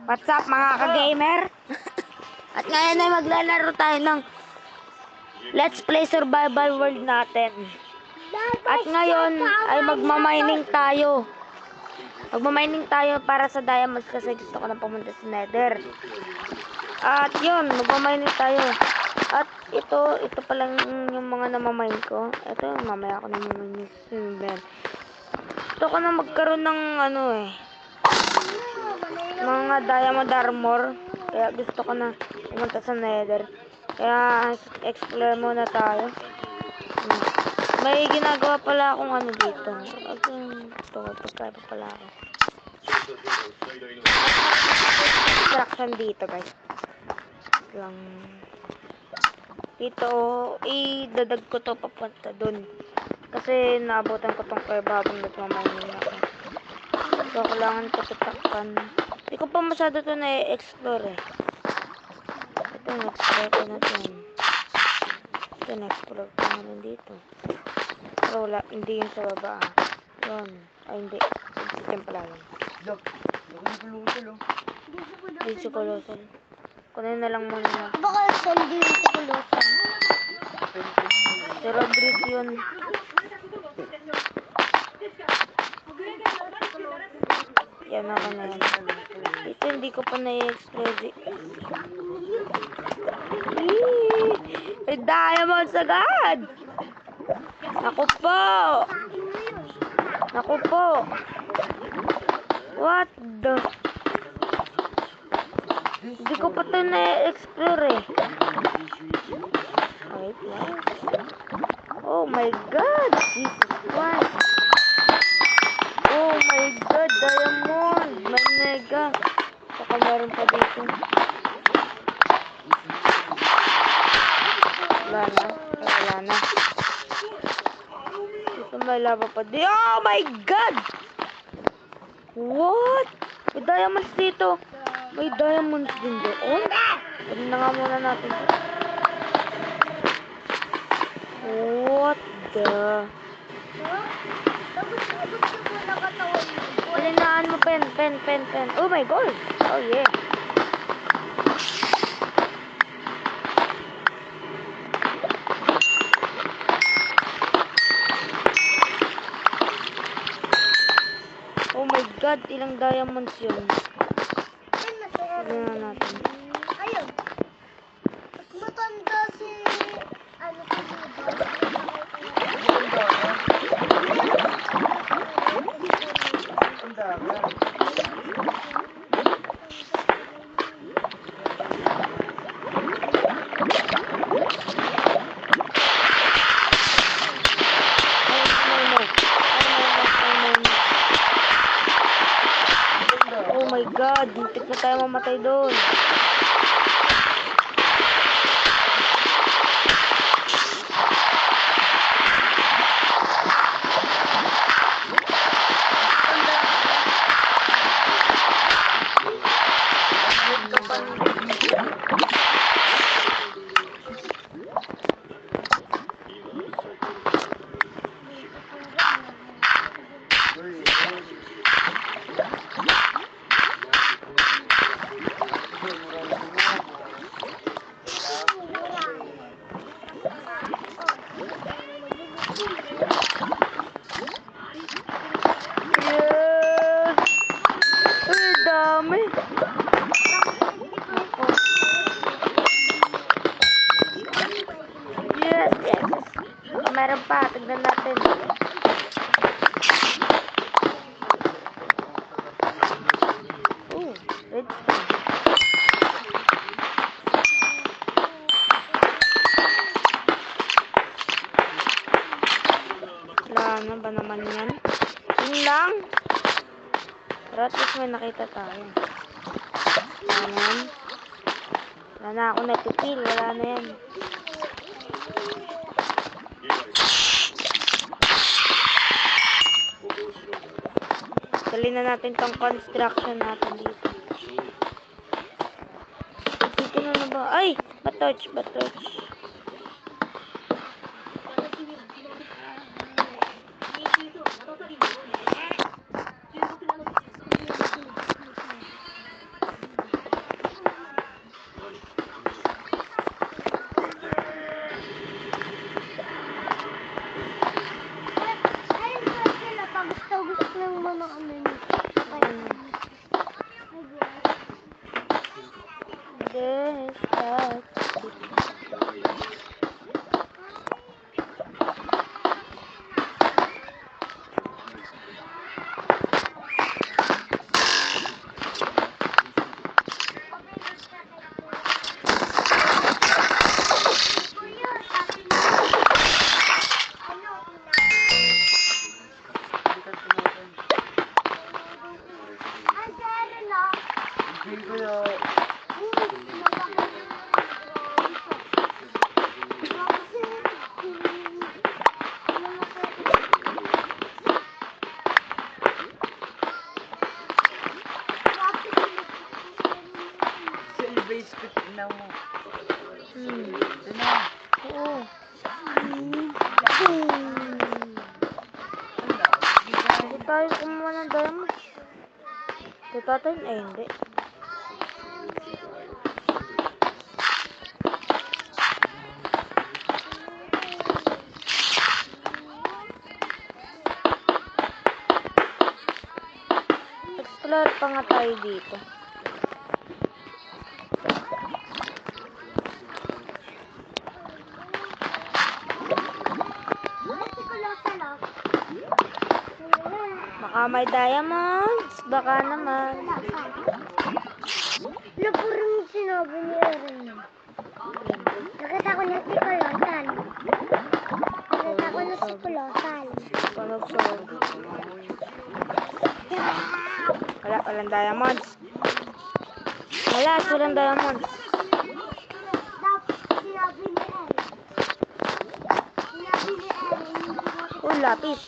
What's up mga ka-gamer? At ngayon ay maglalaro tayo ng Let's Play Survival World natin. At ngayon ay magmamining tayo. Magmamining tayo para sa diamonds kasi gusto ko na pumunta sa Nether. At yun, magmamining tayo. At ito pa lang yung mga namamine ko. Ito, mamaya ako namamine yung gusto ko na magkaroon ng mga diamond armor. Kaya gusto ko na pumunta sa Nether. Kaya explore muna tayo. May ginagawa pala akong dito. Ito pagkado pala ako. Extraction dito guys. Lang dito idadag ko to papunta dun. Kasi naabutan ko tong curve habang nagmamainin ako. So kailangan ko tutakpan. Hindi ko pa masyado to na-explore eh. Ito na-explore ko na to. Ito na-explore ko na dito. Pero wala, hindi yun sa baba. Yun. Ay hindi. System pala yun. Hindi si Colossal. Kunin na lang muna na. Baka hindi si Colossal. Si Rodrigo yun. Yan ako na yan. Ito hindi ko pa na-explore. May diamonds agad! Naku po! Naku po! What the? Hindi ko pa ito na-explore eh. Wait lang. Oh my God! Jesus Christ! Oh my God! Diamond! May mega! Saka meron pa dito. Wala na. Wala na. Dito may lava pa dito. Oh my God! What? May diamonds dito. May diamonds din doon. Pwede na nga muna natin. What the? Palinaan mo pen. Oh my God. Oh yeah. Oh my God, ilang diamonds yun. Tignan natin. Ayun. Matanda si Oh my God, muntik na tayo mamatay doon. Yes. Meron pa, tignan natin. Redstone. Wala na ba naman yan? Yun lang. Pero at least may nakita tayo. Ayan. Wala na ako natipil. Wala na yan. Dali na natin tong construction natin dito. Dito na ba? Ay! Ba-torch. Oo. Hindi tayo kumuha ng diamond. Ito tayo, ay hindi. Explore pa nga tayo dito. Baka may diamonds, baka naman. Ano po rin sinabi ni Erin? Nakita ko na si Kolosan. Nakita ko na si Kolosan. Panog-sog. Walang diamonds. Walang diamonds. Sinabi ni Erin. Sinabi ni Erin. Oh, lapis.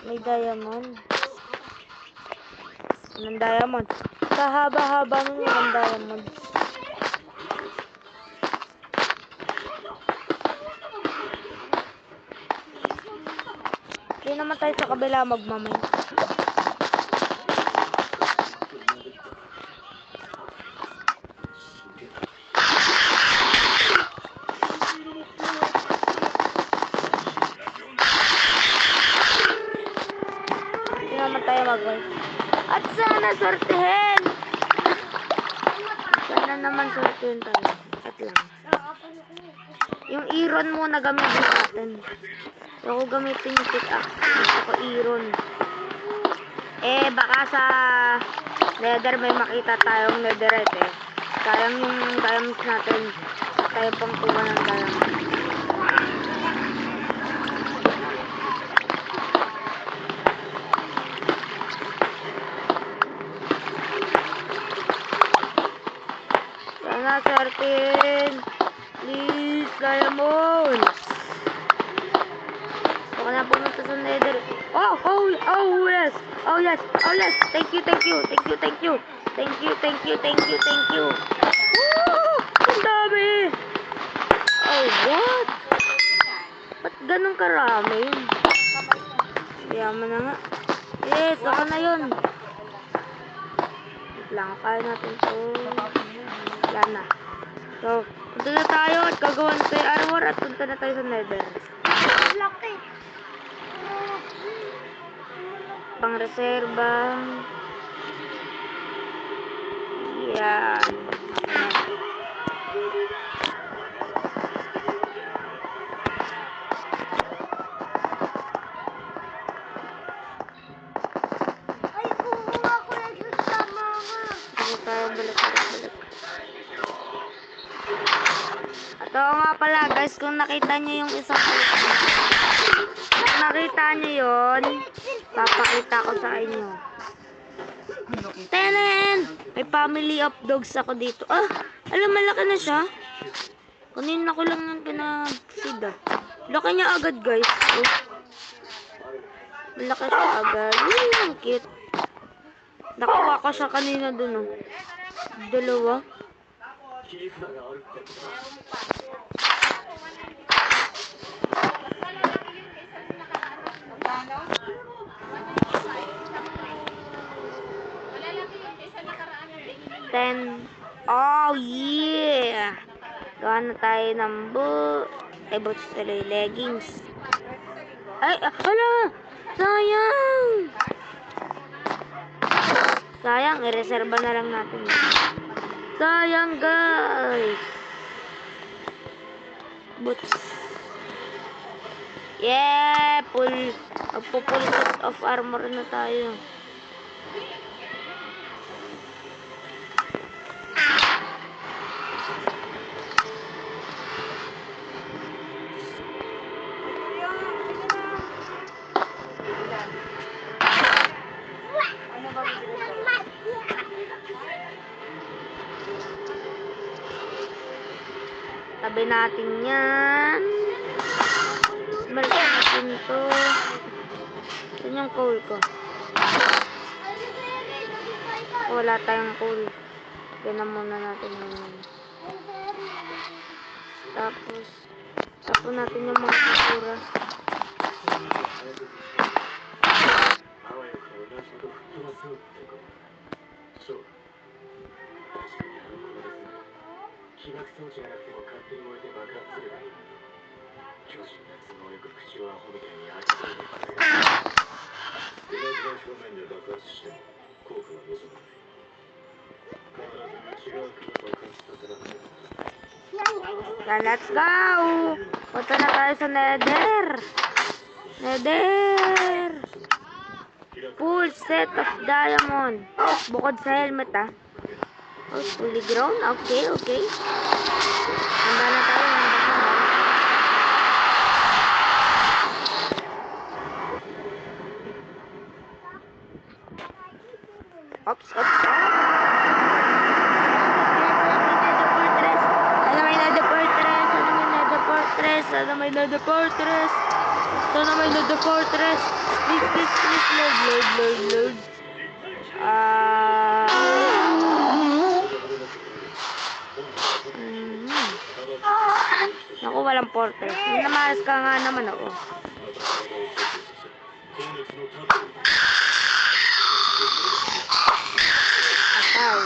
May diamond. Walang diamond. Sa haba-haba mo walang diamond. Hindi naman tayo sa kabila magmamay. Hindi naman tayo magmamay. At sana sortihin! Sana naman sortihin tayo. At lang. Yung iron muna gamitin natin. Ako gamitin yung pickaxe. Gusto ko iron. Baka sa nether may makita tayong netherite eh. Sayang yung diamonds natin. Tayo pang kuha ng diamonds. Sana certain. Please, diamonds. Ako na pumunta sa nether. Oh yes. Thank you. Woo! Ang dami. Oh, what? Ba't ganun karami? Yaman na nga. Yes, ako na yun. Wait lang, kaya natin to. Wala na. So, punta na tayo at gagawan tayo armor at punta na tayo sa nether. Laki. Pang reserva. Yan. Ay, kumuha ko na sa mga. Ano tayo balik. At oo nga pala guys, kung nakita nyo yung isang kung nakita nyo yun, papakita ko sa inyo. Tenen! May family of dogs ako dito. Alam, malaki na siya. Kanina ko lang yung pinag-feed ah. Laki niya agad guys. Malaki siya agad. Ang cute. Nakuha ko siya kanina dun oh. Dalawa. Ten. Oh yeah. Gawa na tayo ng boots tuloy, leggings. Ay, hala! Sayang, i-reserva na lang natin. Sayang, guys. Boots. Yeah, full set of armor na tayo. Tabi natin yan. Balikan natin to. Saan yung coal ko? Wala tayong coal. Ganun muna natin yun. Tapos, tapon natin yung mga basura. Yan, let's go! Punta na tayo sa Nether. Nether! Full set of diamond. Bukod sa helmet, ah. Oh, fully grown? Okay, okay. Handa na tayo. Oops, oops. Sana may Nether Fortress. Sana may Nether Fortress. Sana may Nether Fortress. Please, please, please, Lord. Naku, walang fortress. May namalas ka nga naman ako. Atay.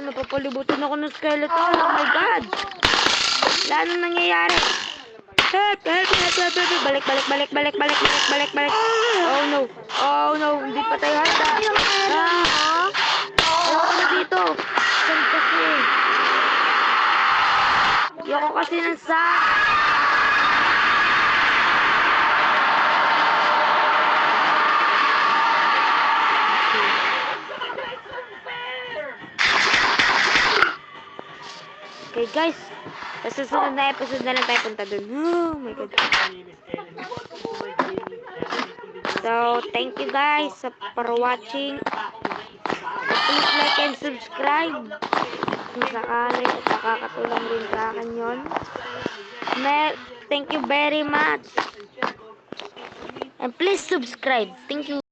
Napapalibutan ako ng skeleton. Oh my god. Wala nang nangyayari. Help. Balik. Oh no. Hindi pa tayo handa. Ayoko na dito. Saan kasi? Ayoko kasi ng Okay guys, sa susunod na episode na lang tayo punta dun. Oh my god. So, thank you guys for watching. Please like and subscribe. Kung sakali at nakakatulong rin sa akin yun. Thank you very much. And please subscribe. Thank you.